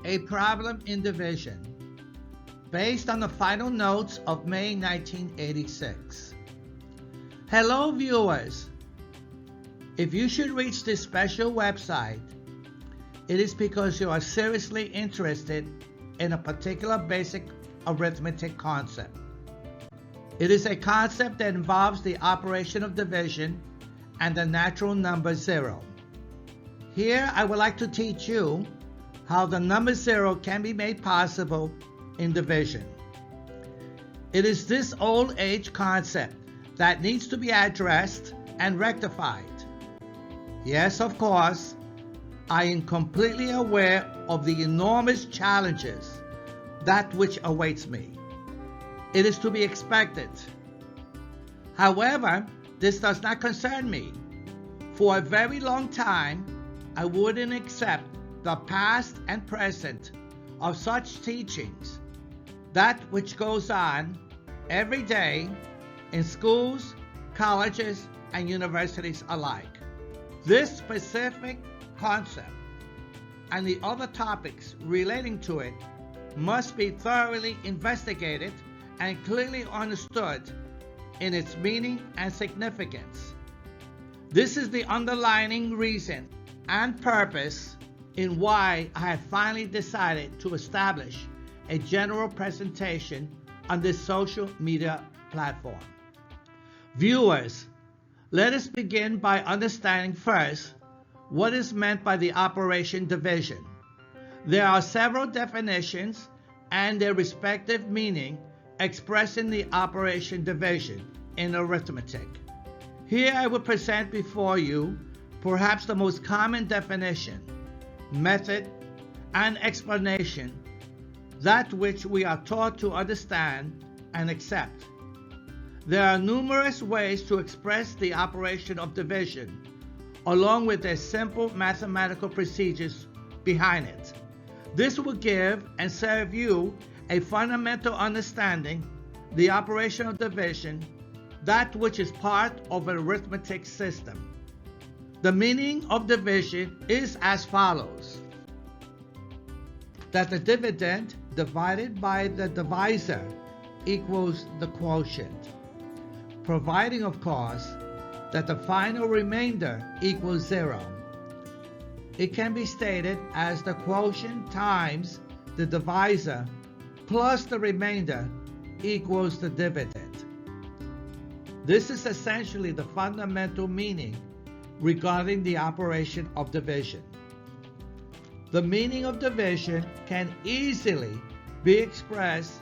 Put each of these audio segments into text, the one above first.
A problem in division, based on the final notes of May 1986. Hello viewers! If you should reach this special website, it is because you are seriously interested in a particular basic arithmetic concept. It is a concept that involves the operation of division and the natural number 0. Here I would like to teach you how the number 0 can be made possible in division. It is this old age concept that needs to be addressed and rectified. Yes, of course, I am completely aware of the enormous challenges that which awaits me. It is to be expected. However, this does not concern me. For a very long time, I wouldn't accept the past and present of such teachings, that which goes on every day in schools, colleges, and universities alike. This specific concept and the other topics relating to it must be thoroughly investigated and clearly understood in its meaning and significance. This is the underlying reason and purpose in why I have finally decided to establish a general presentation on this social media platform. Viewers, let us begin by understanding first what is meant by the operation division. There are several definitions and their respective meaning expressing the operation division in arithmetic. Here I will present before you perhaps the most common definition, method, and explanation, that which we are taught to understand and accept. There are numerous ways to express the operation of division, along with their simple mathematical procedures behind it. This will give and serve you a fundamental understanding the operation of division, that which is part of an arithmetic system. The meaning of division is as follows: that the dividend divided by the divisor equals the quotient, providing of course that the final remainder equals 0. It can be stated as the quotient times the divisor plus the remainder equals the dividend. This is essentially the fundamental meaning regarding the operation of division. The meaning of division can easily be expressed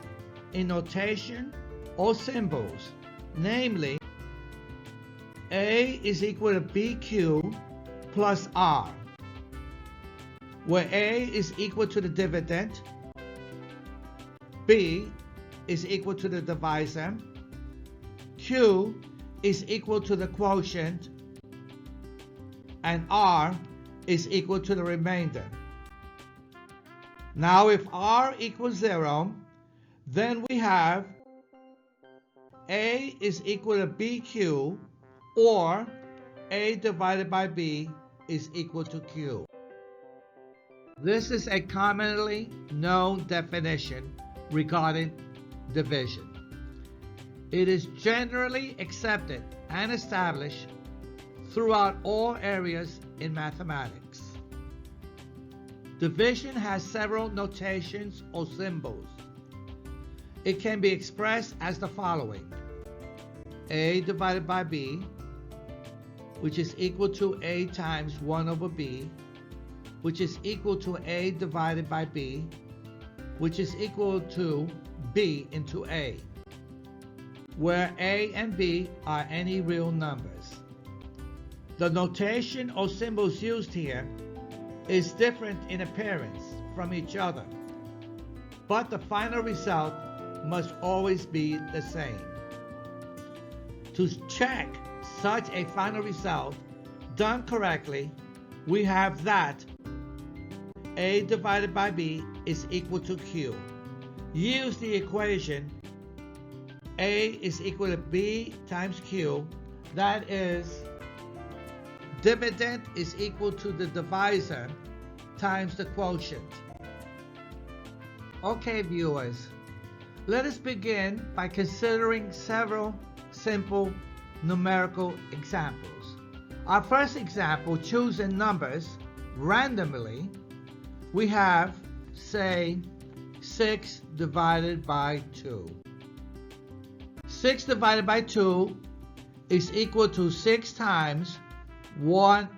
in notation or symbols, namely A is equal to BQ plus R, where A is equal to the dividend, B is equal to the divisor, Q is equal to the quotient, and R is equal to the remainder. Now if R equals 0, then we have A is equal to BQ, or A divided by B is equal to Q. This is a commonly known definition regarding division. It is generally accepted and established throughout all areas in mathematics. Division has several notations or symbols. It can be expressed as the following: A divided by B, which is equal to A times 1 over B, which is equal to A divided by B, which is equal to B into A, where A and B are any real numbers. The notation or symbols used here is different in appearance from each other, but the final result must always be the same. To check such a final result done correctly, we have that A divided by B is equal to Q. Use the equation A is equal to B times Q. That is, dividend is equal to the divisor times the quotient. Okay, viewers, let us begin by considering several simple numerical examples. Our first example, choosing numbers randomly, we have, say, 6 divided by 2. 6 divided by 2 is equal to 6 times 1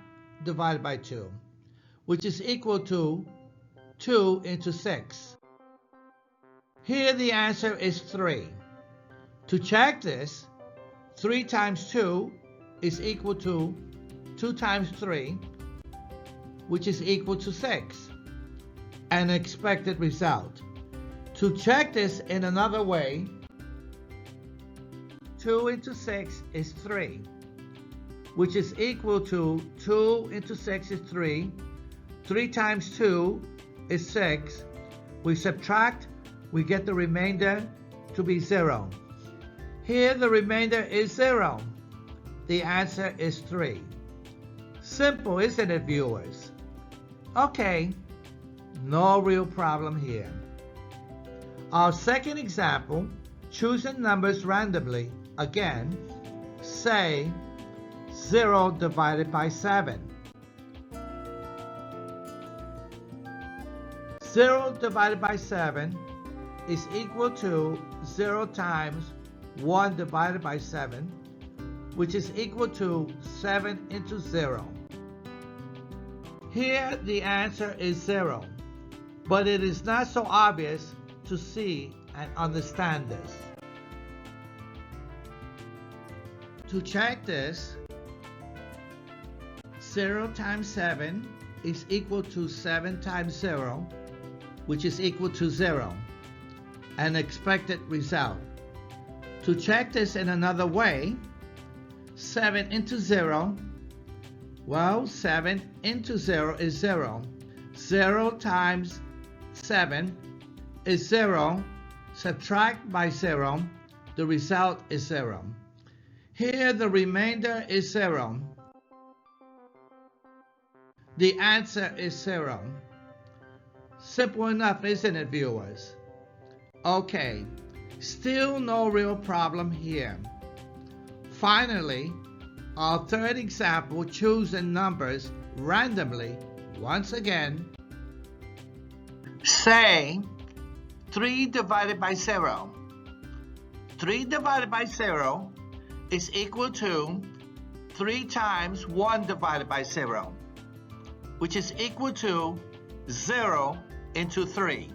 divided by 2, which is equal to 2 into 6. Here the answer is 3. To check this, 3 times 2 is equal to 2 times 3, which is equal to 6. An expected result. To check this in another way, 2 into 6 is 3, which is equal to 2 into 6 is 3. 3 times 2 is 6. We subtract, we get the remainder to be 0. Here the remainder is 0. The answer is 3. Simple, isn't it, viewers? Okay, no real problem here. Our second example, choosing numbers randomly, again, say 0 divided by 7. 0 divided by 7 is equal to 0 times 1 divided by 7, which is equal to 7 into 0. Here the answer is 0, but it is not so obvious to see and understand this. To check this, 0 times 7 is equal to 7 times 0, which is equal to 0. An expected result. To check this in another way, 7 into 0, well, 7 into 0 is 0. 0 times 7 is 0. Subtract by 0, the result is 0. Here the remainder is 0. The answer is 0. Simple enough, isn't it, viewers? Okay, still no real problem here. Finally, our third example, choosing numbers randomly, once again, say 3 divided by 0. 3 divided by 0 is equal to 3 times 1 divided by 0, which is equal to 0 into 3.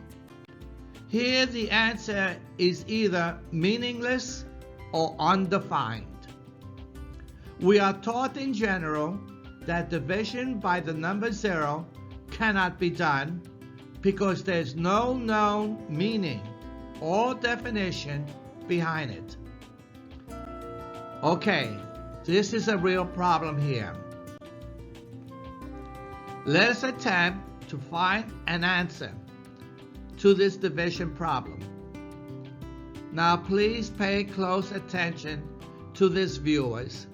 Here the answer is either meaningless or undefined. We are taught in general that division by the number 0 cannot be done because there's no known meaning or definition behind it. Okay, this is a real problem here. Let us attempt to find an answer to this division problem. Now please pay close attention to this, viewers,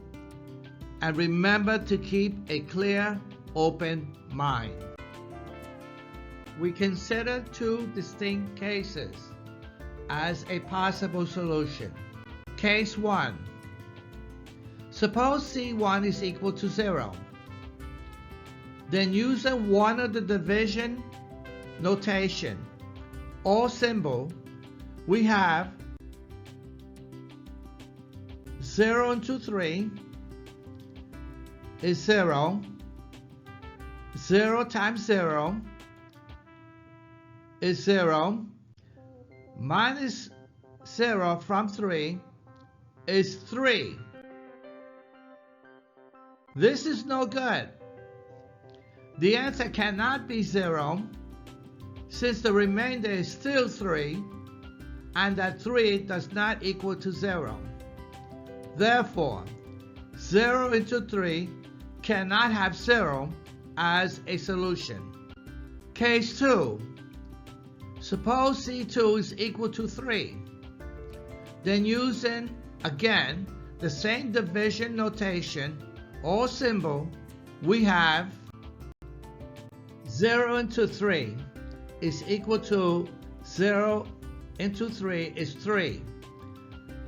and remember to keep a clear, open mind. We consider 2 distinct cases as a possible solution. Case 1. Suppose C1 is equal to 0. Then using one of the division notation or symbol, we have 0 into 3 is 0. 0 times 0 is 0. Minus 0 from 3 is 3. This is no good. The answer cannot be 0 since the remainder is still 3 and that 3 does not equal to 0. Therefore, 0 into 3 cannot have 0 as a solution. Case 2. Suppose C2 is equal to 3. Then using, again, the same division notation or symbol, we have 0 into 3 is equal to 0 into 3 is 3.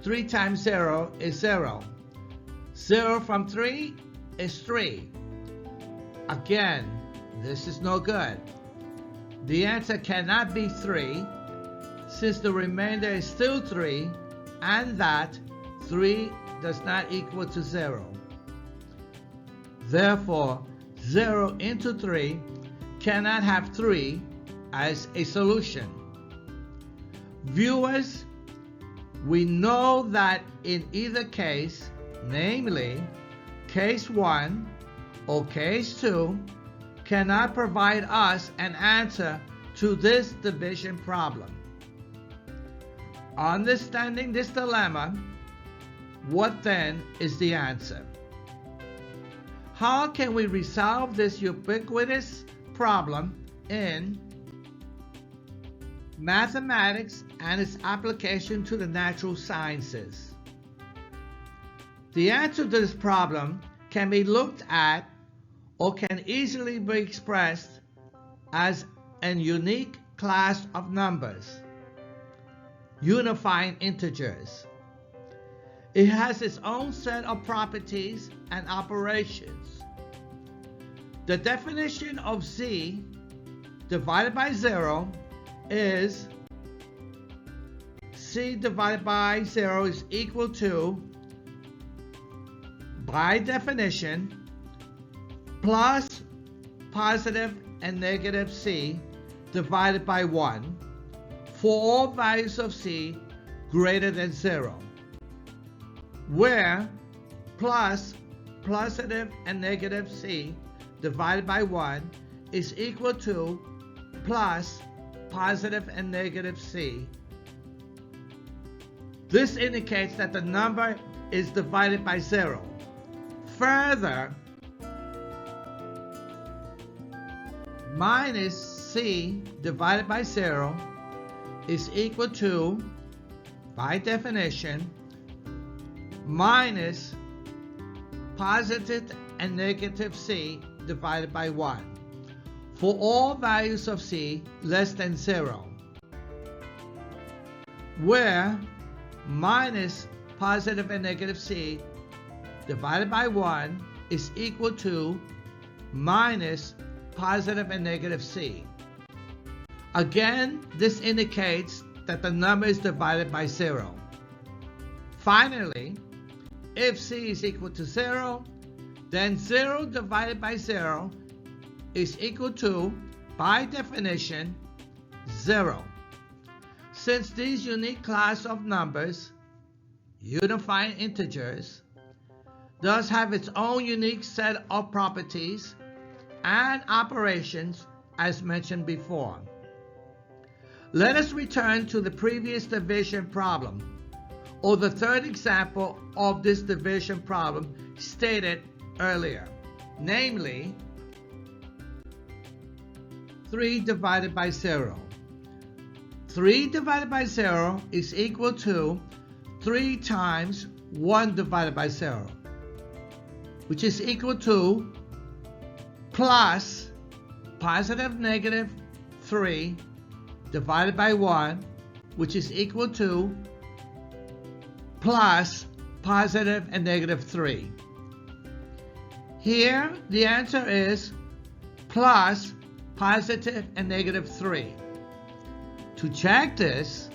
3 times 0 is 0. 0 from 3 is 3. Again, this is no good. The answer cannot be 3 since the remainder is still 3 and that 3 does not equal to 0. Therefore, 0 into 3 cannot have 3 as a solution. Viewers, we know that in either case, namely case 1 or case 2, cannot provide us an answer to this division problem. Understanding this dilemma, what then is the answer? How can we resolve this ubiquitous problem in mathematics and its application to the natural sciences? The answer to this problem can be looked at or can easily be expressed as a unique class of numbers, unifying integers. It has its own set of properties and operations. The definition of z divided by 0 is c divided by 0 is equal to, by definition, plus positive and negative c divided by 1 for all values of c greater than 0, where plus positive and negative c divided by 1 is equal to plus positive and negative c. This indicates that the number is divided by 0. Further, minus c divided by 0 is equal to, by definition, minus positive and negative c divided by 1 for all values of c less than 0, where minus positive and negative c divided by 1 is equal to minus positive and negative c. Again, this indicates that the number is divided by 0. Finally, if c is equal to 0, then 0 divided by 0 is equal to, by definition, 0. Since these unique class of numbers, unifying integers, does have its own unique set of properties and operations as mentioned before. Let us return to the previous division problem, or the third example of this division problem stated earlier, namely 3 divided by 0. 3 divided by 0 is equal to 3 times 1 divided by 0, which is equal to plus positive negative 3 divided by 1, which is equal to plus positive and negative 3. Here, the answer is plus positive and negative 3. To check this,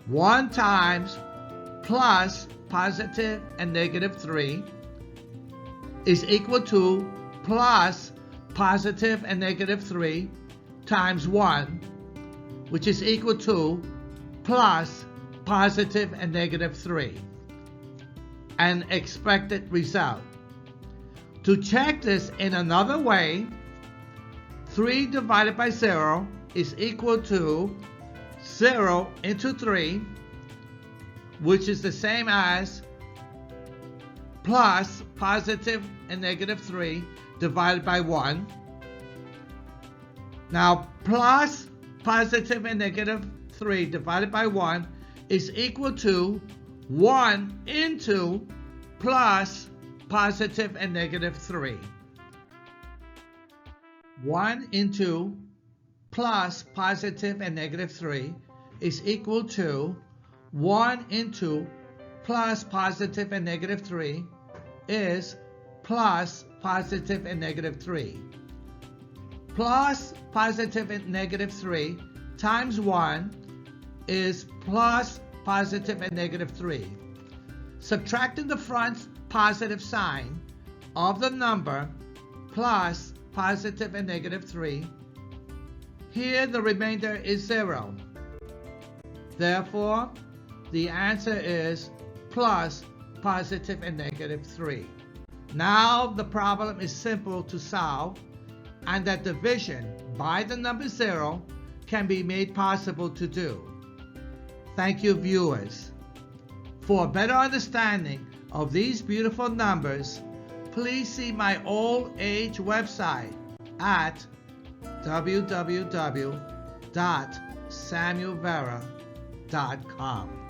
1 times plus positive and negative 3 is equal to plus positive and negative 3 times 1, which is equal to plus positive and negative 3, an expected result. To check this in another way, 3 divided by 0 is equal to 0 into 3, which is the same as plus positive and negative 3 divided by 1, Now, plus positive and negative 3 divided by 1 is equal to 1 into plus positive and negative 3. 1 into plus positive and negative 3 is equal to 1 into plus positive and negative 3 is plus positive and negative 3. Plus positive and negative 3 times 1 is plus positive and negative 3. Subtracting the front positive sign of the number plus positive and negative 3, here the remainder is 0. Therefore, the answer is plus positive and negative 3. Now the problem is simple to solve, and that division by the number 0 can be made possible to do. Thank you, viewers. For a better understanding of these beautiful numbers, please see my old age website at www.samuelvera.com.